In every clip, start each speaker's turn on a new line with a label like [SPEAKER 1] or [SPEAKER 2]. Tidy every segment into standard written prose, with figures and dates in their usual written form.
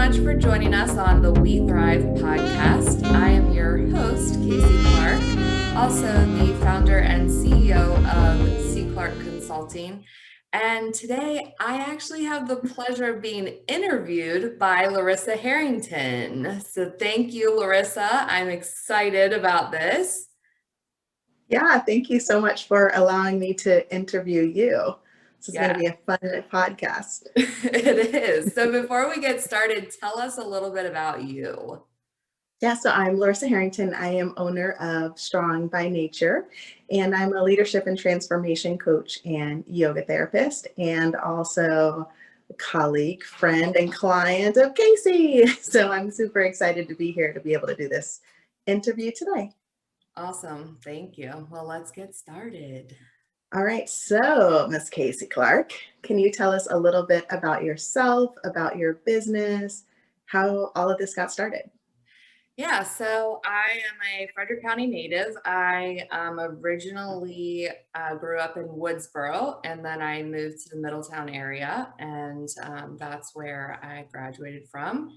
[SPEAKER 1] much for joining us on the We Thrive podcast. I am your host, Casey Clark, also the founder and CEO of C. Clark Consulting. And today I actually have the pleasure of being interviewed by Larisa Harrington. So thank you, Larisa. I'm excited about this.
[SPEAKER 2] Yeah, thank you so much for allowing me to interview you. This is going to be a fun podcast.
[SPEAKER 1] It is. So before we get started, tell us a little bit about you.
[SPEAKER 2] Yeah, so I'm Larisa Harrington. I am owner of Strong by Nature, and I'm a leadership and transformation coach and yoga therapist, and also a colleague, friend, and client of Casey. So I'm super excited to be here to be able to do this interview today.
[SPEAKER 1] Awesome. Thank you. Well, let's get started.
[SPEAKER 2] All right, so Miss Casey Clark, can you tell us a little bit about yourself, about your business, how all of this got started?
[SPEAKER 1] Yeah, so I am a Frederick County native. I originally grew up in Woodsboro, and then I moved to the Middletown area, and that's where I graduated from.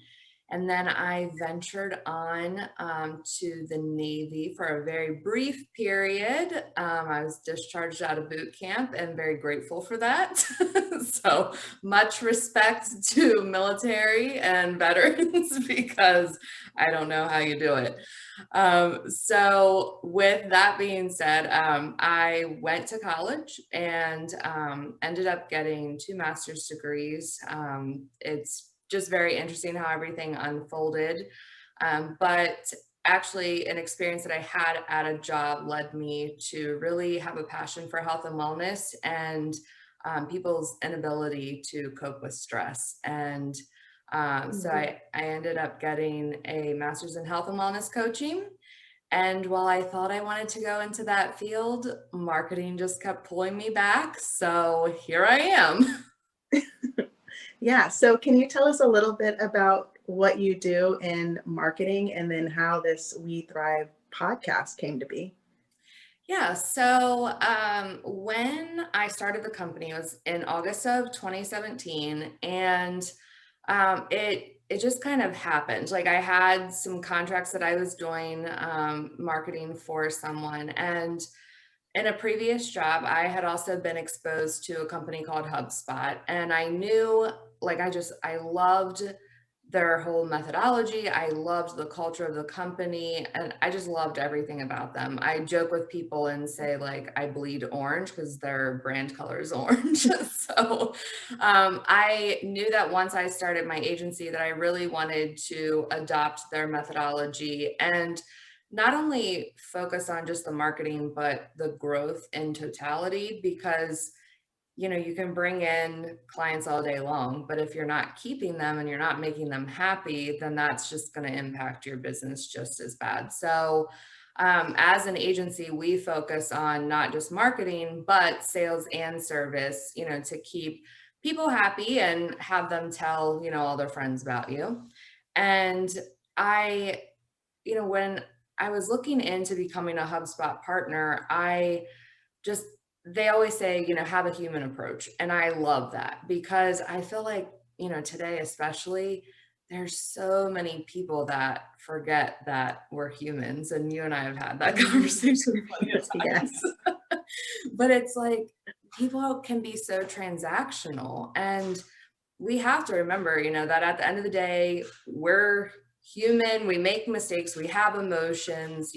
[SPEAKER 1] And then I ventured on to the Navy for a very brief period. I was discharged out of boot camp and very grateful for that. So much respect to military and veterans because I don't know how you do it. So with that being said, I went to college and ended up getting 2 master's degrees. It's just very interesting how everything unfolded. But actually an experience that I had at a job led me to really have a passion for health and wellness and people's inability to cope with stress. And so I ended up getting a master's in health and wellness coaching. And while I thought I wanted to go into that field, marketing just kept pulling me back. So here I am.
[SPEAKER 2] Yeah, so can you tell us a little bit about what you do in marketing and then how this We Thrive podcast came to be?
[SPEAKER 1] Yeah, so when I started the company, it was in August of 2017, and it just kind of happened. Like I had some contracts that I was doing marketing for someone, and in a previous job, I had also been exposed to a company called HubSpot, and I knew, like, I loved their whole methodology. I loved the culture of the company, and I just loved everything about them. I joke with people and say, like, I bleed orange because their brand color is orange. So I knew that once I started my agency that I really wanted to adopt their methodology and not only focus on just the marketing, but the growth in totality, because you can bring in clients all day long, but if you're not keeping them and you're not making them happy, then that's just going to impact your business just as bad. So as an agency, we focus on not just marketing, but sales and service, to keep people happy and have them tell, all their friends about you. And I, when I was looking into becoming a HubSpot partner, they always say, have a human approach. And I love that because I feel like, today especially, there's so many people that forget that we're humans. And you and I have had that conversation plenty of times.
[SPEAKER 2] Yes.
[SPEAKER 1] But it's like people can be so transactional. And we have to remember, that at the end of the day, we're human, we make mistakes, we have emotions,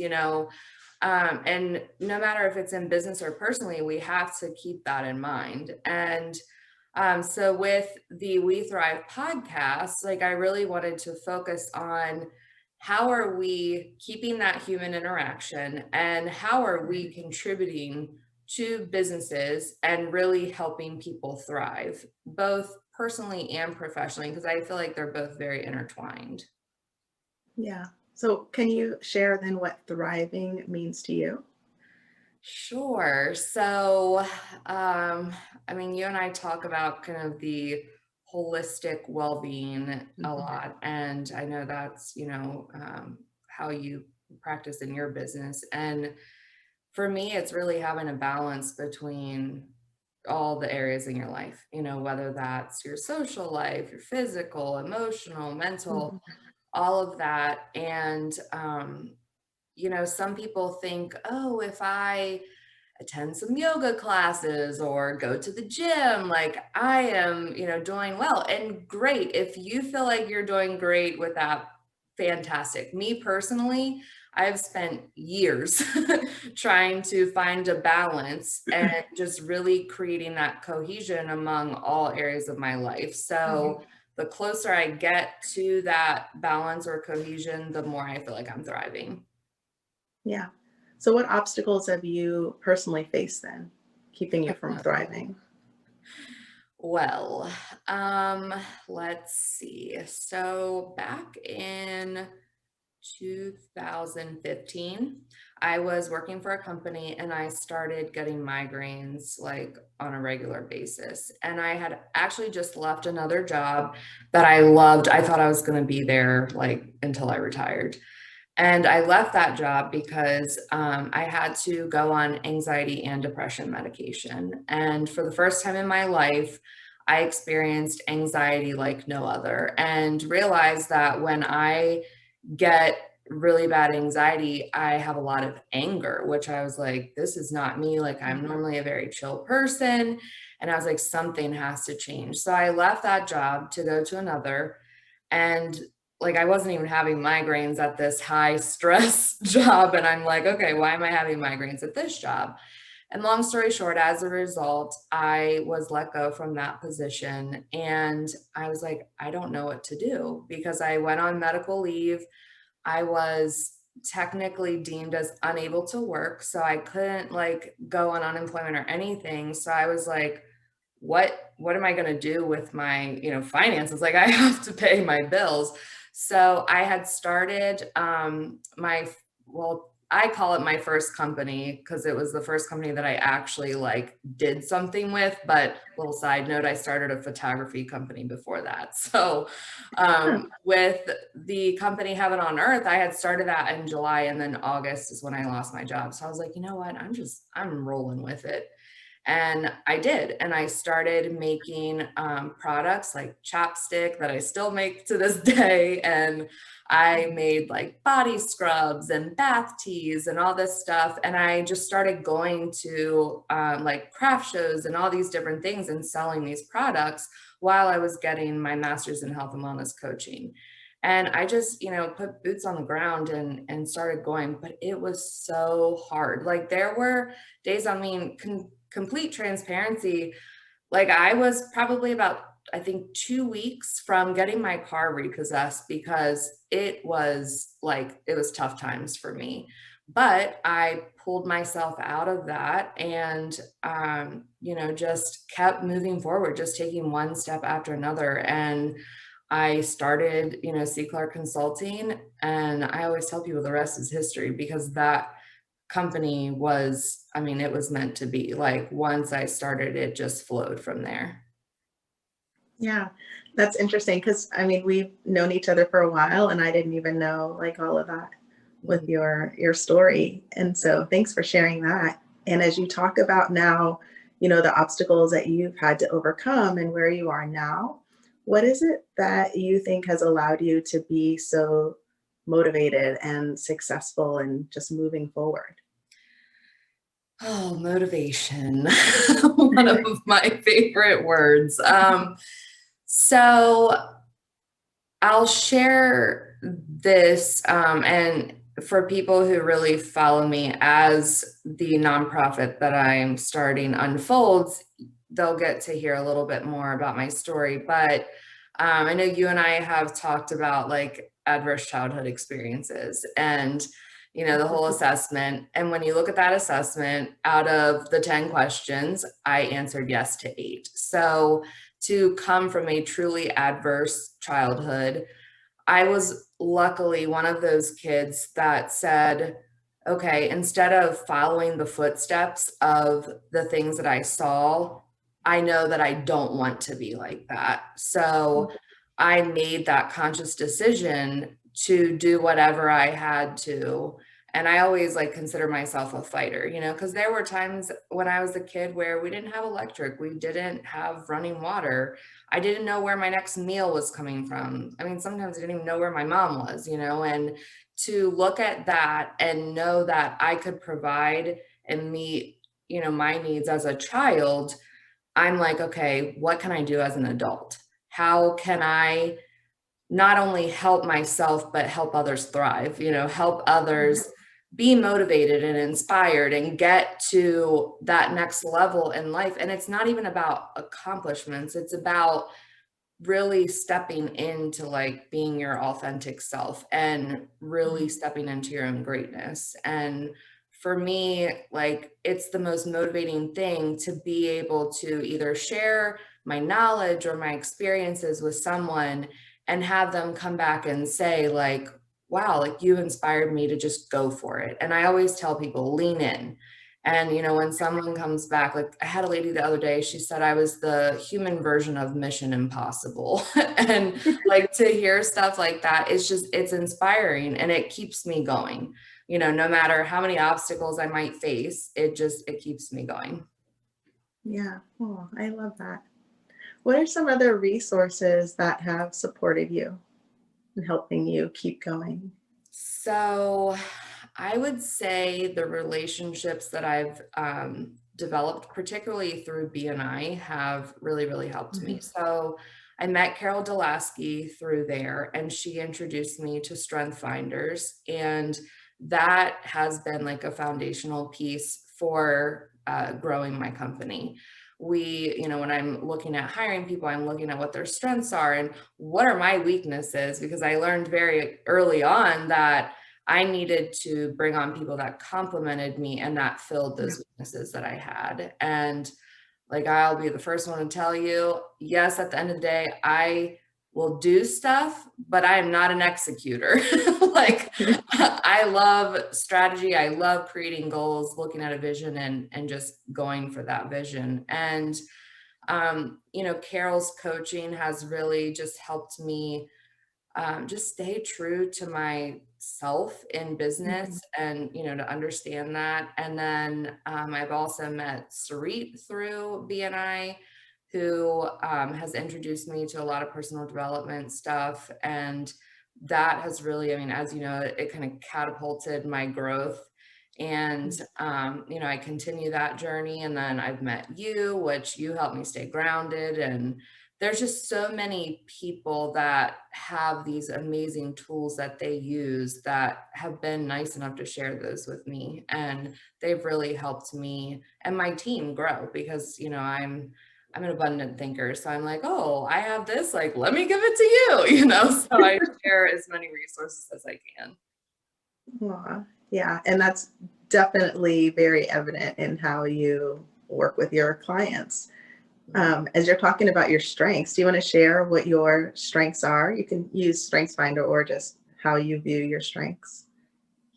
[SPEAKER 1] and no matter if it's in business or personally, we have to keep that in mind. And so with the We Thrive podcast, like I really wanted to focus on how are we keeping that human interaction and how are we contributing to businesses and really helping people thrive, both personally and professionally, because I feel like they're both very intertwined.
[SPEAKER 2] Yeah. So can you share then what thriving means to you?
[SPEAKER 1] Sure. So, you and I talk about kind of the holistic well-being a lot, and I know that's, how you practice in your business. And for me, it's really having a balance between all the areas in your life, you know, whether that's your social life, your physical, emotional, mental,
[SPEAKER 2] Mhm.
[SPEAKER 1] all of that. And, you know, some people think, oh, if I attend some yoga classes or go to the gym, like I am, you know, doing well. And great. If you feel like you're doing great with that, fantastic. Me personally, I've spent years trying to find a balance and just really creating that cohesion among all areas of my life.
[SPEAKER 2] Mhm.
[SPEAKER 1] So the closer I get to that balance or cohesion, the more I feel like I'm thriving.
[SPEAKER 2] Yeah. So what obstacles have you personally faced then, keeping you from thriving?
[SPEAKER 1] Well, um, let's see. So back in 2015, I was working for a company and I started getting migraines like on a regular basis. And I had actually just left another job that I loved. I thought I was going to be there like until I retired. And I left that job because I had to go on anxiety and depression medication. And for the first time in my life, I experienced anxiety like no other and realized that when I get really bad anxiety, I have a lot of anger, which I was like, this is not me. Like, I'm
[SPEAKER 2] Mhm.
[SPEAKER 1] normally a very chill person. And I was like, something has to change. So I left that job to go to another. And like, I wasn't even having migraines at this high stress job. And I'm like, okay, why am I having migraines at this job? And long story short, as a result, I was let go from that position. And I was like, I don't know what to do because I went on medical leave. I was technically deemed as unable to work, so I couldn't like go on unemployment or anything. So I was like, what am I going to do with my, you know, finances? Like I have to pay my bills. So I had started my well, I call it my first company because it was the first company that I actually like did something with. But little side note, I started a photography company before that. So
[SPEAKER 2] Huh.
[SPEAKER 1] with the company Heaven on Earth, I had started that in July, and then August is when I lost my job. So I was like, you know what? I'm rolling with it. And I did. And I started making products like chapstick that I still make to this day. And I made like body scrubs and bath teas and all this stuff. And I just started going to like craft shows and all these different things and selling these products while I was getting my master's in health and wellness coaching. And I just, you know, put boots on the ground and started going, but it was so hard. Like there were days, I mean, complete transparency, like I was probably about, I think, 2 weeks from getting my car repossessed because it was like, it was tough times for me. But I pulled myself out of that and, you know, just kept moving forward, just taking one step after another. And I started, you know, C. Clark Consulting. And I always tell people the rest is history because that company was, I mean, it was meant to be. Like once I started, it just flowed from there.
[SPEAKER 2] Yeah, that's interesting because I mean we've known each other for a while, and I didn't even know like all of that with
[SPEAKER 1] Mhm.
[SPEAKER 2] your story. And so thanks for sharing that. And as you talk about now, you know, the obstacles that you've had to overcome and where you are now, what is it that you think has allowed you to be so motivated and successful and just moving forward?
[SPEAKER 1] Oh, motivation. One of my favorite words. So I'll share this, and for people who really follow me as the nonprofit that I am starting unfolds, they'll get to hear a little bit more about my story. But I know you and I have talked about like adverse childhood experiences and, you know, the whole assessment. And when you look at that assessment, out of the 10 questions, I answered yes to eight. So to come from a truly adverse childhood, I was luckily one of those kids that said, okay, instead of following the footsteps of the things that I saw, I know that I don't want to be like that. So I made that conscious decision to do whatever I had to And I always like consider myself a fighter, because there were times when I was a kid where we didn't have electric, we didn't have running water. I didn't know where my next meal was coming from. I mean, sometimes I didn't even know where my mom was, and to look at that and know that I could provide and meet, my needs as a child, I'm like, okay, what can I do as an adult? How can I not only help myself, but help others thrive, help others be motivated and inspired and get to that next level in life. And it's not even about accomplishments, it's about really stepping into like being your authentic self and really stepping into your own greatness. And for me, like it's the most motivating thing to be able to either share my knowledge or my experiences with someone and have them come back and say like, wow, like you inspired me to just go for it. And I always tell people lean in. And, when someone comes back, like I had a lady the other day, she said I was the human version of Mission Impossible. And like to hear stuff like that, it's inspiring and it keeps me going. No matter how many obstacles I might face, it keeps me going.
[SPEAKER 2] Yeah. Oh, I love that. What are some other resources that have supported you in helping you keep going?
[SPEAKER 1] So I would say the relationships that I've developed, particularly through BNI, have really, really helped me.
[SPEAKER 2] Mhm.
[SPEAKER 1] So I met Carol Delaski through there, and she introduced me to Strength Finders. And that has been like a foundational piece for growing my company. When I'm looking at hiring people, I'm looking at what their strengths are and what are my weaknesses, because I learned very early on that I needed to bring on people that complemented me and that filled
[SPEAKER 2] Yeah.
[SPEAKER 1] those weaknesses that I had. And like, I'll be the first one to tell you, yes, at the end of the day, I will do stuff, but I am not an executor. Like, I love strategy. I love creating goals, looking at a vision and just going for that vision. And Carol's coaching has really just helped me just stay true to myself in
[SPEAKER 2] Mhm.
[SPEAKER 1] business and, to understand that. And then I've also met Sarit through BNI, who has introduced me to a lot of personal development stuff. And that has really, I mean, as you know, it kind of catapulted my growth. And, I continue that journey. And then I've met you, which you helped me stay grounded. And there's just so many people that have these amazing tools that they use that have been nice enough to share those with me. And they've really helped me and my team grow because, I'm an abundant thinker. So I'm like, oh, I have this, like, let me give it to you, so I share as many resources as I can.
[SPEAKER 2] Aw, yeah, and that's definitely very evident in how you work with your clients. As you're talking about your strengths, do you want to share what your strengths are? You can use StrengthsFinder or just how you view your strengths.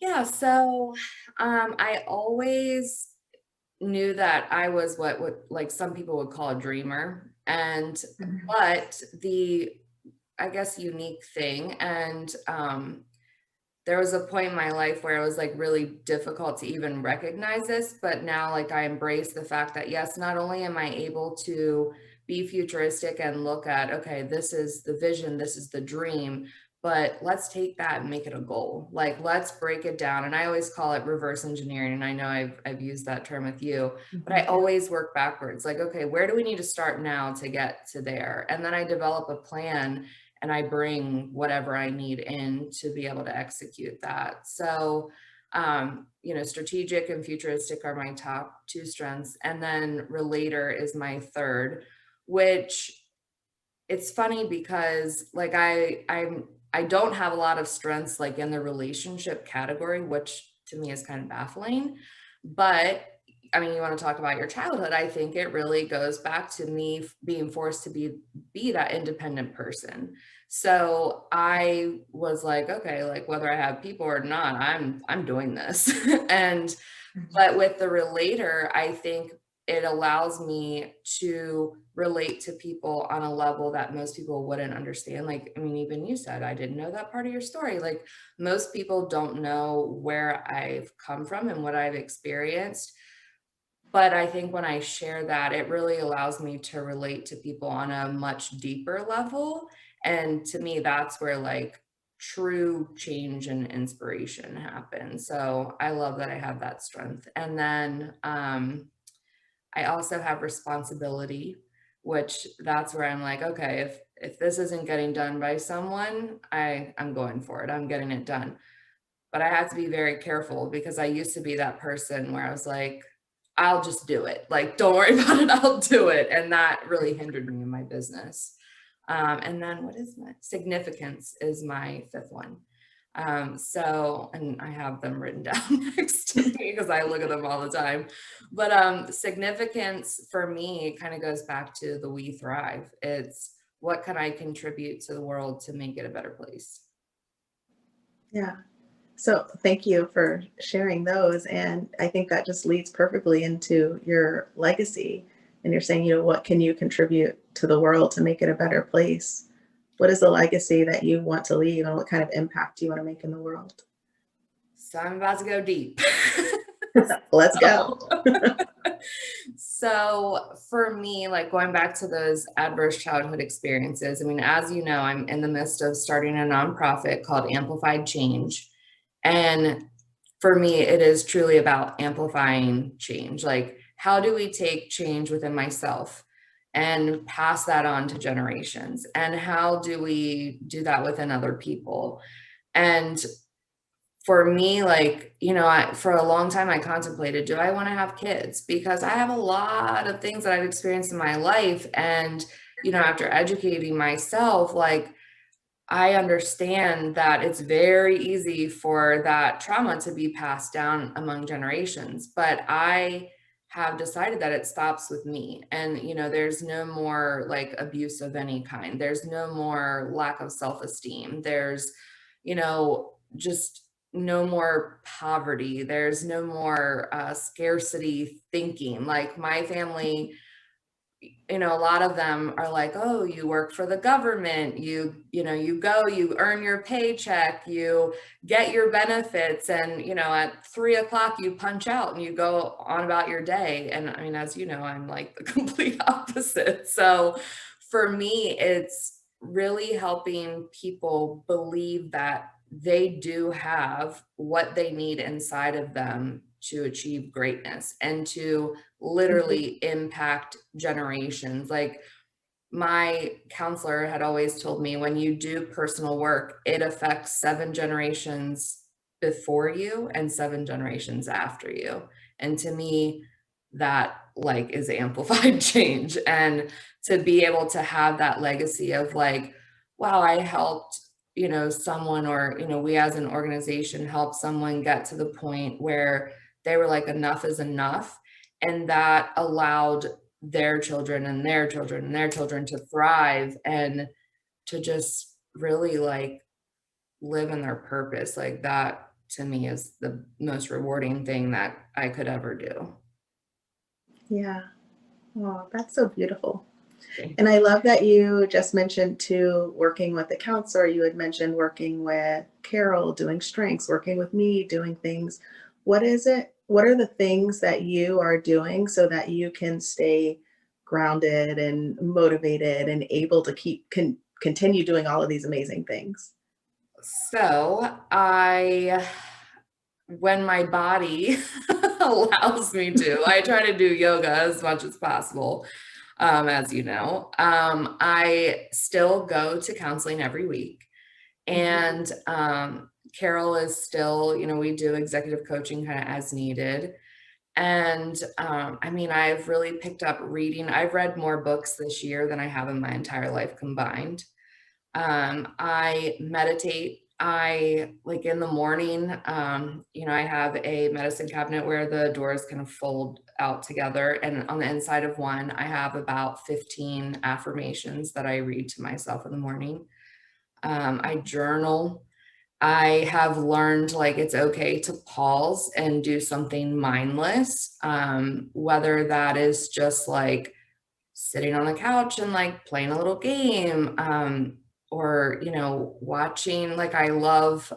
[SPEAKER 1] Yeah, so I always knew that I was what would like some people would call a dreamer. And
[SPEAKER 2] Mhm.
[SPEAKER 1] but the I guess unique thing and there was a point in my life where it was like really difficult to even recognize this, but now like I embrace the fact that yes, not only am I able to be futuristic and look at, okay, this is the vision, this is the dream, but let's take that and make it a goal. Like let's break it down. And I always call it reverse engineering. And I know I've used that term with you, but I
[SPEAKER 2] Mhm.
[SPEAKER 1] always work backwards. Like, okay, where do we need to start now to get to there? And then I develop a plan and I bring whatever I need in to be able to execute that. So, strategic and futuristic are my top two strengths. And then relator is my third, which it's funny because like I don't have a lot of strengths like in the relationship category, which to me is kind of baffling. But I mean, you want to talk about your childhood, I think it really goes back to me being forced to be that independent person. So I was like, okay, like whether I have people or not, I'm doing this. And
[SPEAKER 2] Mhm.
[SPEAKER 1] but with the relator, I think it allows me to relate to people on a level that most people wouldn't understand. Like, I mean, even you said, I didn't know that part of your story. Like, most people don't know where I've come from and what I've experienced. But I think when I share that, it really allows me to relate to people on a much deeper level. And to me, that's where like true change and inspiration happen. So I love that I have that strength. And then I also have responsibility, which that's where I'm like, okay, if this isn't getting done by someone, I'm going for it. I'm getting it done. But I have to be very careful because I used to be that person where I was like, I'll just do it. Like, don't worry about it. I'll do it. And that really hindered me in my business. And then what is my significance is my fifth one. So, and I have them written down next to me because I look at them all the time. But significance for me kind of goes back to the We Thrive. It's what can I contribute to the world to make it a better place?
[SPEAKER 2] Yeah. So thank you for sharing those. And I think that just leads perfectly into your legacy. And you're saying, what can you contribute to the world to make it a better place? What is the legacy that you want to leave and what kind of impact do you want to make in the world?
[SPEAKER 1] So I'm about to go deep.
[SPEAKER 2] Let's go.
[SPEAKER 1] So for me, like going back to those adverse childhood experiences, I mean, as you know, I'm in the midst of starting a nonprofit called Amplified Change. And for me, it is truly about amplifying change. Like, how do we take change within myself and pass that on to generations? And how do we do that within other people? And for me, like, for a long time, I contemplated, do I want to have kids? Because I have a lot of things that I've experienced in my life. And, after educating myself, like, I understand that it's very easy for that trauma to be passed down among generations, but I have decided that it stops with me. And, there's no more like abuse of any kind. There's no more lack of self-esteem. There's, just no more poverty. There's no more scarcity thinking. Like my family, a lot of them are like, oh, you work for the government, you go, you earn your paycheck, you get your benefits, and at 3 o'clock you punch out and you go on about your day. And I mean, as you know, I'm like the complete opposite. So for me, it's really helping people believe that they do have what they need inside of them to achieve greatness and to
[SPEAKER 2] Mhm.
[SPEAKER 1] literally impact generations. Like my counselor had always told me, when you do personal work, it affects 7 generations before you and 7 generations after you. And to me, that like is amplified change. And to be able to have that legacy of like, wow, I helped, someone, or, we as an organization helped someone get to the point where they were like, enough is enough. And that allowed their children and their children and their children to thrive and to just really like live in their purpose. Like that to me is the most rewarding thing that I could ever do.
[SPEAKER 2] Yeah. Oh, that's so beautiful.
[SPEAKER 1] Thank
[SPEAKER 2] And I love that you just mentioned too, working with the counselor. You had mentioned working with Carol, doing strengths, working with me, doing things. What is it? What are the things that you are doing so that you can stay grounded and motivated and able to continue doing all of these amazing things?
[SPEAKER 1] So when my body allows me to, I try to do yoga as much as possible. As you know, I still go to counseling every week.
[SPEAKER 2] Mhm.
[SPEAKER 1] And Carol is still, we do executive coaching kind of as needed. And I mean, I've really picked up reading. I've read more books this year than I have in my entire life combined. I meditate. I like in the morning, I have a medicine cabinet where the doors kind of fold out together. And on the inside of one, I have about 15 affirmations that I read to myself in the morning. I journal. I have learned like it's okay to pause and do something mindless, whether that is just like sitting on the couch and like playing a little game, or watching, like I love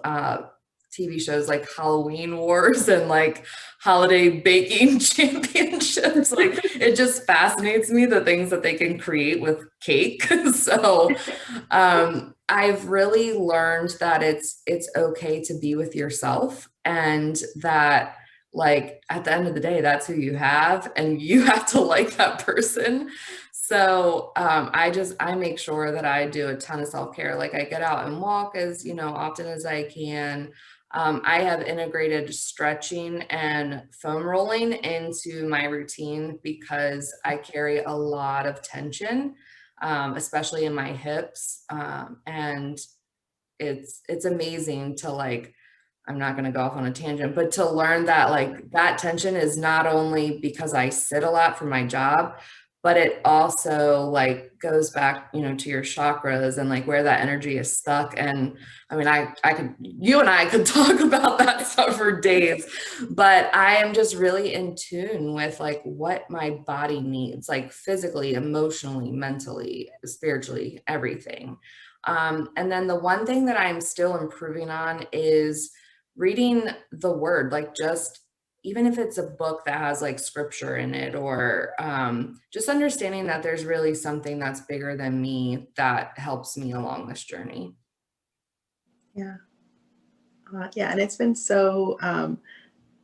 [SPEAKER 1] TV shows like Halloween Wars and like holiday baking championships. Like it just fascinates me the things that they can create with cake. So I've really learned that it's okay to be with yourself, and that like at the end of the day, that's who you have, and you have to like that person. So I make sure that I do a ton of self-care. Like I get out and walk as often as I can. I have integrated stretching and foam rolling into my routine because I carry a lot of tension, especially in my hips. And it's amazing to like, I'm not going to go off on a tangent, but to learn that like that tension is not only because I sit a lot for my job, but it also like goes back, to your chakras and like where that energy is stuck. And I mean, you and I could talk about that stuff for days, but I am just really in tune with like what my body needs, like physically, emotionally, mentally, spiritually, everything. And then the one thing that I'm still improving on is reading the word, like just even if it's a book that has like scripture in it, or just understanding that there's really something that's bigger than me that helps me along this journey.
[SPEAKER 2] Yeah. Yeah. And it's been so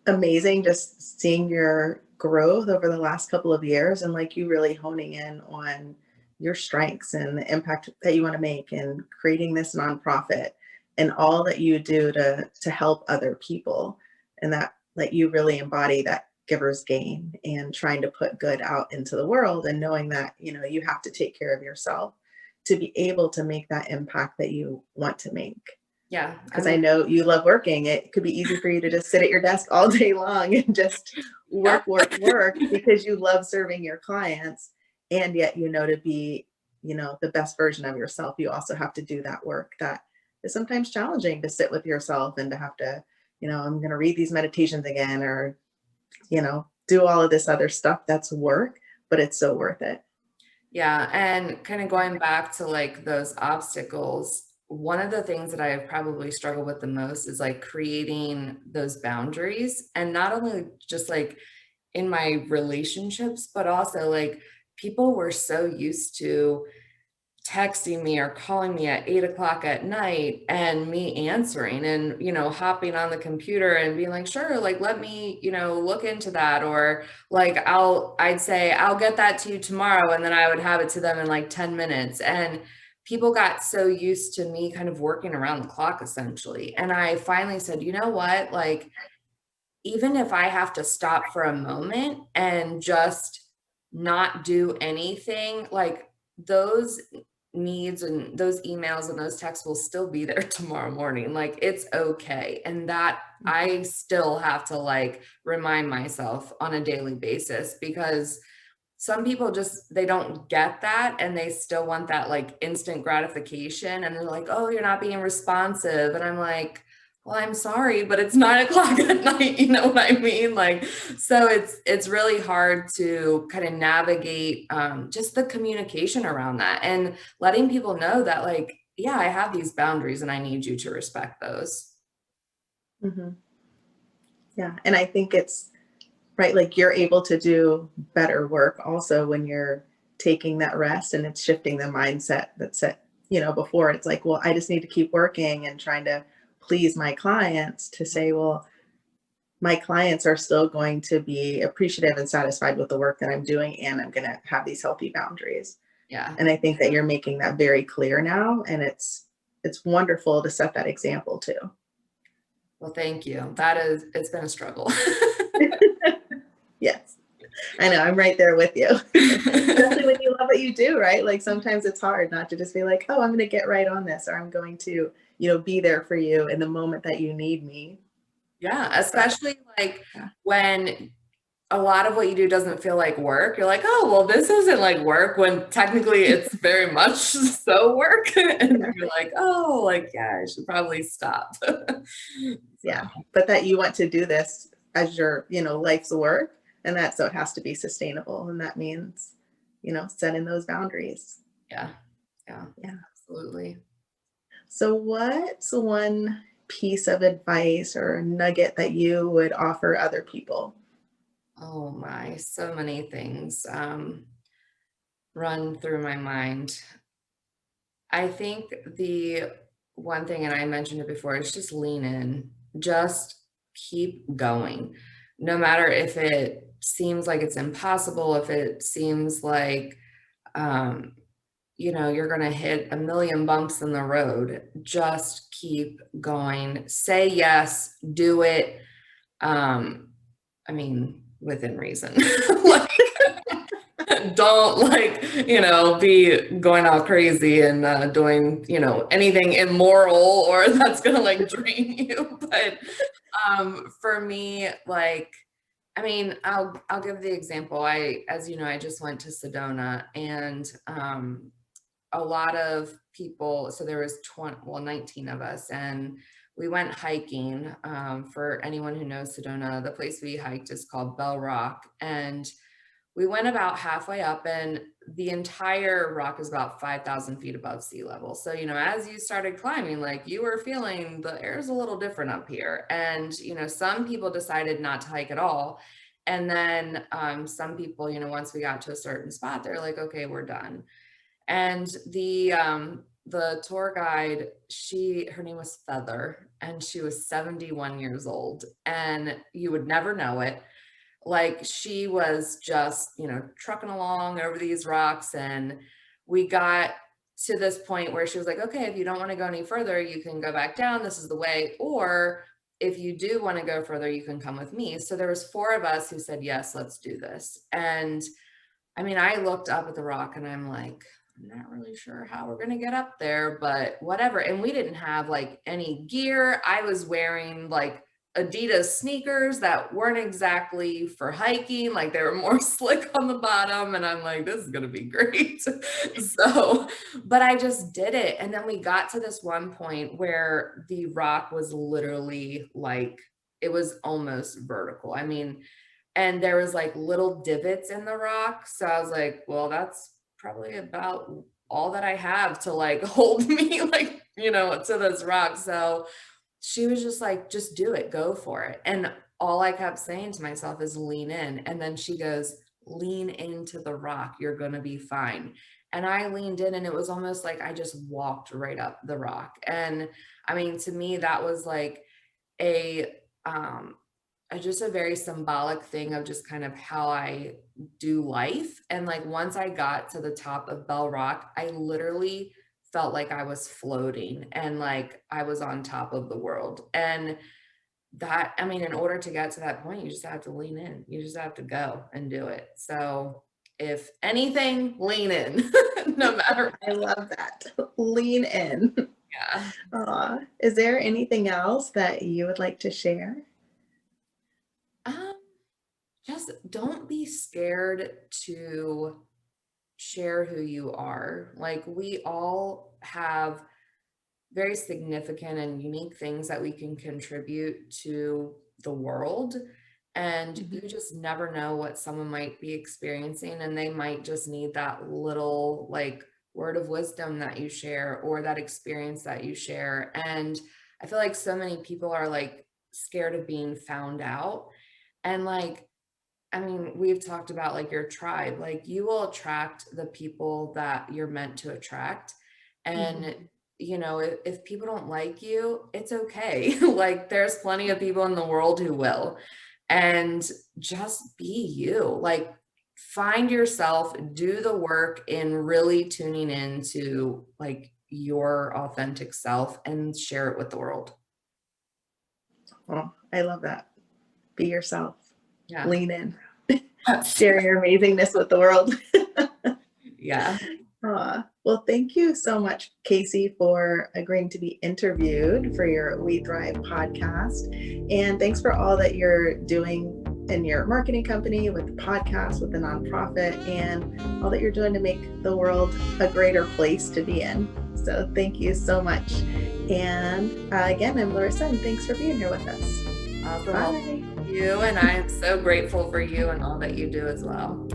[SPEAKER 2] amazing just seeing your growth over the last couple of years, and like you really honing in on your strengths and the impact that you want to make, and creating this nonprofit and all that you do to help other people, and that you really embody that giver's gain and trying to put good out into the world, and knowing that you have to take care of yourself to be able to make that impact that you want to make.
[SPEAKER 1] Yeah, I
[SPEAKER 2] Because I
[SPEAKER 1] mean,
[SPEAKER 2] know you love working. It could be easy for you to just sit at your desk all day long and just
[SPEAKER 1] yeah,
[SPEAKER 2] work, work, work because you love serving your clients. And yet, to be, the best version of yourself, you also have to do that work that is sometimes challenging, to sit with yourself and to have to, I'm going to read these meditations again, or, do all of this other stuff. That's work, but it's so worth it.
[SPEAKER 1] yeah. And kind of going back to like those obstacles, one of the things that I have probably struggled with the most is like creating those boundaries, and not only just like in my relationships, but also like people were so used to texting me or calling me at 8 o'clock at night and me answering and, hopping on the computer and being like, sure, like, let me, look into that. Or like, I'd say, I'll get that to you tomorrow. And then I would have it to them in like 10 minutes. And people got so used to me kind of working around the clock essentially. And I finally said, you know what, like, even if I have to stop for a moment and just not do anything, like those needs and those emails and those texts will still be there tomorrow morning. Like it's okay. And that I still have to like remind myself on a daily basis, because some people just they don't get that, and they still want that like instant gratification, and they're like, oh, you're not being responsive, and I'm like, well, I'm sorry, but it's 9 o'clock at night, you know what I mean? Like, so it's really hard to kind of navigate just the communication around that, and letting people know that like, yeah, I have these boundaries and I need you to respect those.
[SPEAKER 2] Hmm. Yeah. And I think it's right. Like you're able to do better work also when you're taking that rest, and it's shifting the mindset that's set, before it's like, well, I just need to keep working and trying to please my clients, to say, well, my clients are still going to be appreciative and satisfied with the work that I'm doing, and I'm going to have these healthy boundaries.
[SPEAKER 1] Yeah.
[SPEAKER 2] And I think that you're making that very clear now, and it's wonderful to set that example too.
[SPEAKER 1] Well, thank you. It's been a struggle.
[SPEAKER 2] Yes. I know, I'm right there with you. Especially when you love what you do, right? Like sometimes it's hard not to just be like, oh, I'm going to get right on this, or I'm going to, be there for you in the moment that you need me.
[SPEAKER 1] Yeah,
[SPEAKER 2] But
[SPEAKER 1] especially like
[SPEAKER 2] yeah.
[SPEAKER 1] when a lot of what you do doesn't feel like work. You're like, oh, well, this isn't like work when technically it's very much so work. And
[SPEAKER 2] Yeah.
[SPEAKER 1] you're like, oh, like, yeah, I should probably stop.
[SPEAKER 2] Yeah.
[SPEAKER 1] So,
[SPEAKER 2] But that you want to do this as your, life's work, and that so it has to be sustainable. And that means, setting those boundaries.
[SPEAKER 1] yeah, yeah,
[SPEAKER 2] Yeah.
[SPEAKER 1] absolutely.
[SPEAKER 2] So what's one piece of advice or nugget that you would offer other people?
[SPEAKER 1] Oh my, so many things run through my mind. I think the one thing, and I mentioned it before, is just lean in. Just keep going. No matter if it seems like it's impossible, if it seems like um, you're gonna hit a million bumps in the road, just keep going. Say yes, do it. I mean, within reason. Like, don't be going all crazy and doing anything immoral or that's gonna like drain you. But for me, like, I mean, I'll give the example. As you know, I just went to Sedona, and a lot of people, so there was 19 of us, and we went hiking. For anyone who knows Sedona, the place we hiked is called Bell Rock, and we went about halfway up, and the entire rock is about 5,000 feet above sea level. So, as you started climbing, like, you were feeling the air's a little different up here. And, some people decided not to hike at all. And then some people, once we got to a certain spot, they're like, okay, we're done. And the tour guide, her name was Feather, and she was 71 years old, and you would never know it. Like, she was just, trucking along over these rocks, and we got to this point where she was like, okay, if you don't want to go any further, you can go back down. This is the way. Or if you do want to go further, you can come with me. So there was 4 of us who said, yes, let's do this. And I mean, I looked up at the rock and I'm like, I'm not really sure how we're going to get up there, but whatever. And we didn't have like any gear. I was wearing like Adidas sneakers that weren't exactly for hiking. Like, they were more slick on the bottom. And I'm like, this is going to be great. So, but I just did it. And then we got to this one point where the rock was literally like, it was almost vertical. I mean, and there was like little divots in the rock. So I was like, well, that's probably about all that I have to like hold me like, to this rock. So she was just like, just do it, go for it. And all I kept saying to myself is lean in. And then she goes, lean into the rock, you're going to be fine. And I leaned in, and it was almost like I just walked right up the rock. And I mean, to me, that was like a um just a very symbolic thing of just kind of how I do life. And like, once I got to the top of Bell Rock, I literally felt like I was floating and like I was on top of the world. And that, I mean, in order to get to that point, you just have to lean in. You just have to go and do it. So if anything, lean in, no matter.
[SPEAKER 2] I love that. Lean in.
[SPEAKER 1] Yeah.
[SPEAKER 2] Is there anything else that you would like to share?
[SPEAKER 1] Um, just don't be scared to share who you are. Like, we all have very significant and unique things that we can contribute to the world. And
[SPEAKER 2] Mhm.
[SPEAKER 1] you just never know what someone might be experiencing, and they might just need that little like word of wisdom that you share, or that experience that you share. And I feel like so many people are like scared of being found out. And like, I mean, we've talked about like your tribe, like, you will attract the people that you're meant to attract. And,
[SPEAKER 2] Mhm.
[SPEAKER 1] if people don't like you, it's okay. Like, there's plenty of people in the world who will. And just be you. Like, find yourself, do the work in really tuning into like your authentic self, and share it with the world.
[SPEAKER 2] Oh, I love that. Be yourself.
[SPEAKER 1] Yeah.
[SPEAKER 2] Lean in. Share your amazingness with the world.
[SPEAKER 1] Yeah.
[SPEAKER 2] Well, thank you so much, Casey, for agreeing to be interviewed for your We Thrive podcast. And thanks for all that you're doing in your marketing company, with the podcast, with the nonprofit, and all that you're doing to make the world a greater place to be in. So thank you so much. And again, I'm Larisa, and thanks for being here with us.
[SPEAKER 1] Awesome. Well,
[SPEAKER 2] Bye.
[SPEAKER 1] thank you, and I am so grateful for you and all that you do as well.